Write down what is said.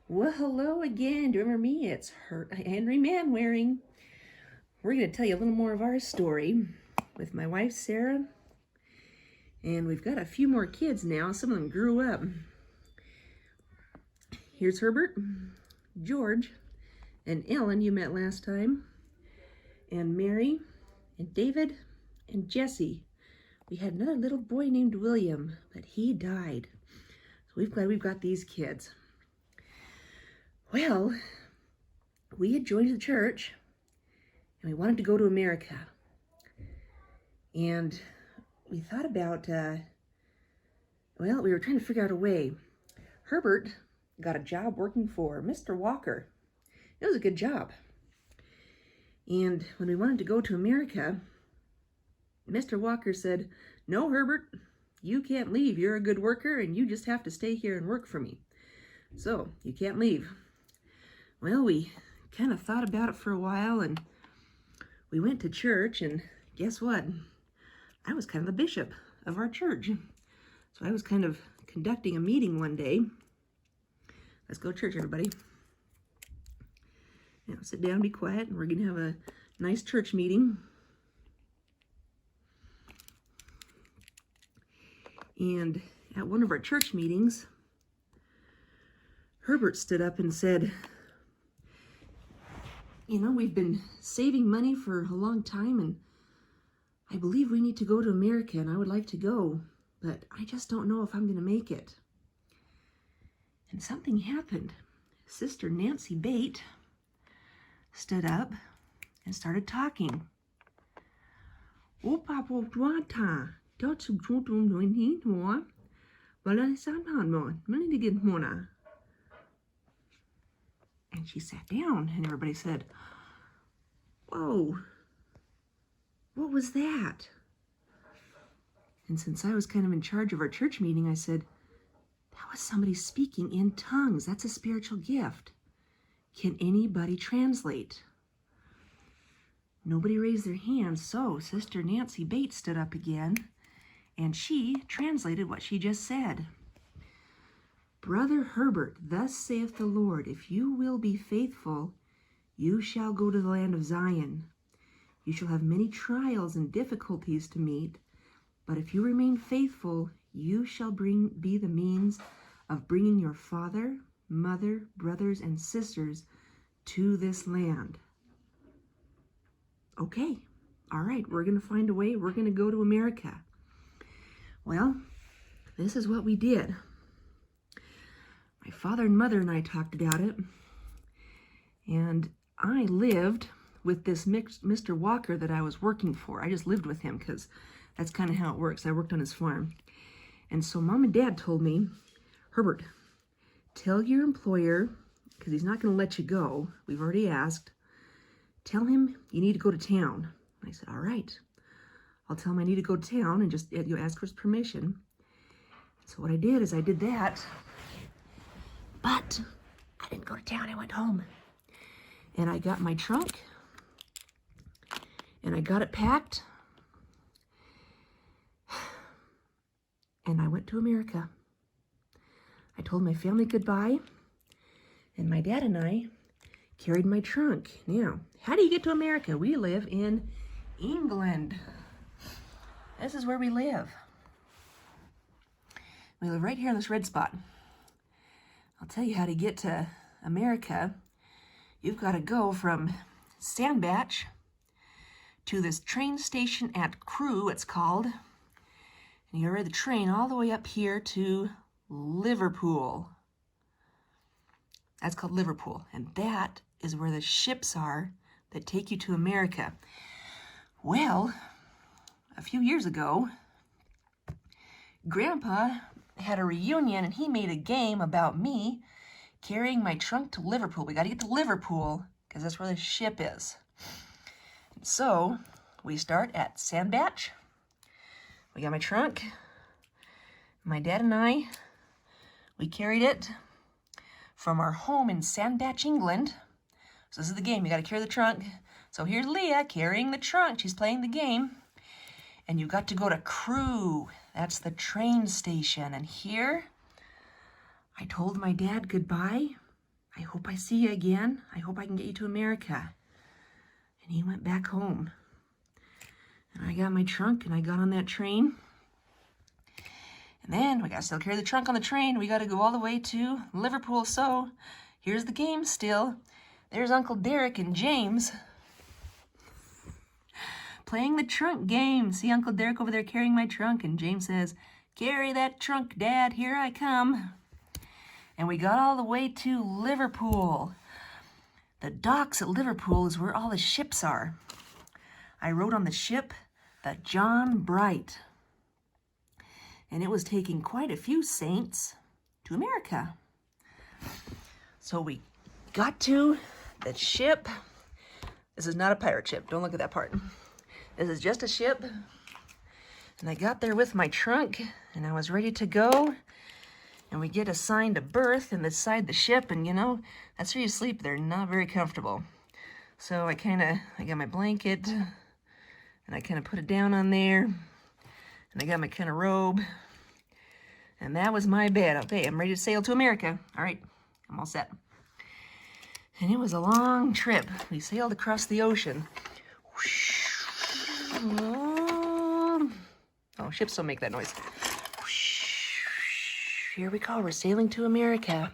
Well, hello again. Do you remember me? It's Henry Manwaring. We're going to tell you a little more of our story with my wife, Sarah. And we've got a few more kids now. Some of them grew up. Here's Herbert, George, and Ellen you met last time, and Mary, and David, and Jesse. We had another little boy named William, but he died. So we've got these kids. Well, we had joined the church, and we wanted to go to America. And we thought about, we were trying to figure out a way. Herbert got a job working for Mr. Walker. It was a good job. And when we wanted to go to America, Mr. Walker said, "No, Herbert, you can't leave. You're a good worker, and you just have to stay here and work for me. So, you can't leave." Well, we kind of thought about it for a while, and we went to church, and guess what? I was kind of the bishop of our church. So I was kind of conducting a meeting one day. Let's go to church, everybody. Now, sit down, be quiet, and we're going to have a nice church meeting. And at one of our church meetings, Herbert stood up and said, "We've been saving money for a long time, and I believe we need to go to America, and I would like to go, but I just don't know if I'm going to make it." And something happened. Sister Nancy Bate stood up and started talking. And she sat down, and everybody said, "Whoa, what was that?" And since I was kind of in charge of our church meeting, I said, "That was somebody speaking in tongues. That's a spiritual gift. Can anybody translate?" Nobody raised their hands, so Sister Nancy Bates stood up again, and she translated what she just said. "Brother Herbert, thus saith the Lord, if you will be faithful, you shall go to the land of Zion. You shall have many trials and difficulties to meet, but if you remain faithful, you shall be the means of bringing your father, mother, brothers, and sisters to this land." Okay, all right, we're going to find a way. We're going to go to America. Well, this is what we did. My father and mother and I talked about it, and I lived with this Mr. Walker that I was working for. I just lived with him because that's kind of how it works. I worked on his farm. And so Mom and Dad told me, "Herbert, tell your employer, because he's not going to let you go. We've already asked. Tell him you need to go to town." And I said, "All right. I'll tell him I need to go to town and just ask for his permission." So what I did is I did that. But I didn't go to town. I went home. And I got my trunk. And I got it packed. And I went to America. I told my family goodbye. And my dad and I carried my trunk. Now, how do you get to America? We live in England. This is where we live. We live right here in this red spot. I'll tell you how to get to America. You've got to go from Sandbach to this train station at Crewe, it's called. And you ride the train all the way up here to Liverpool. That's called Liverpool. And that is where the ships are that take you to America. Well, a few years ago, Grandpa had a reunion, and he made a game about me carrying my trunk to Liverpool. We got to get to Liverpool because that's where the ship is. So we start at Sandbach. We got my trunk. My dad and I, we carried it from our home in Sandbach, England. So this is the game. You got to carry the trunk. So here's Leah carrying the trunk. She's playing the game. And you got to go to Crewe. That's the train station. And here, I told my dad goodbye. I hope I see you again. I hope I can get you to America. And he went back home. And I got my trunk and I got on that train. And then we got to still carry the trunk on the train. We got to go all the way to Liverpool. So here's the game still. There's Uncle Derek and James playing the trunk game. See Uncle Derek over there carrying my trunk. And James says, "Carry that trunk, Dad. Here I come." And we got all the way to Liverpool. The docks at Liverpool is where all the ships are. I rode on the ship, the John Bright. And it was taking quite a few saints to America. So we got to the ship. This is not a pirate ship. Don't look at that part. This is just a ship. And I got there with my trunk, and I was ready to go. And we get assigned a berth in the side of the ship, and you know, that's where you sleep. They're not very comfortable. So I got my blanket, and I kind of put it down on there, and I got my kind of robe, and that was my bed. Okay, I'm ready to sail to America. All right, I'm all set. And it was a long trip. We sailed across the ocean. Oh, ships don't make that noise. Here we go, we're sailing to America.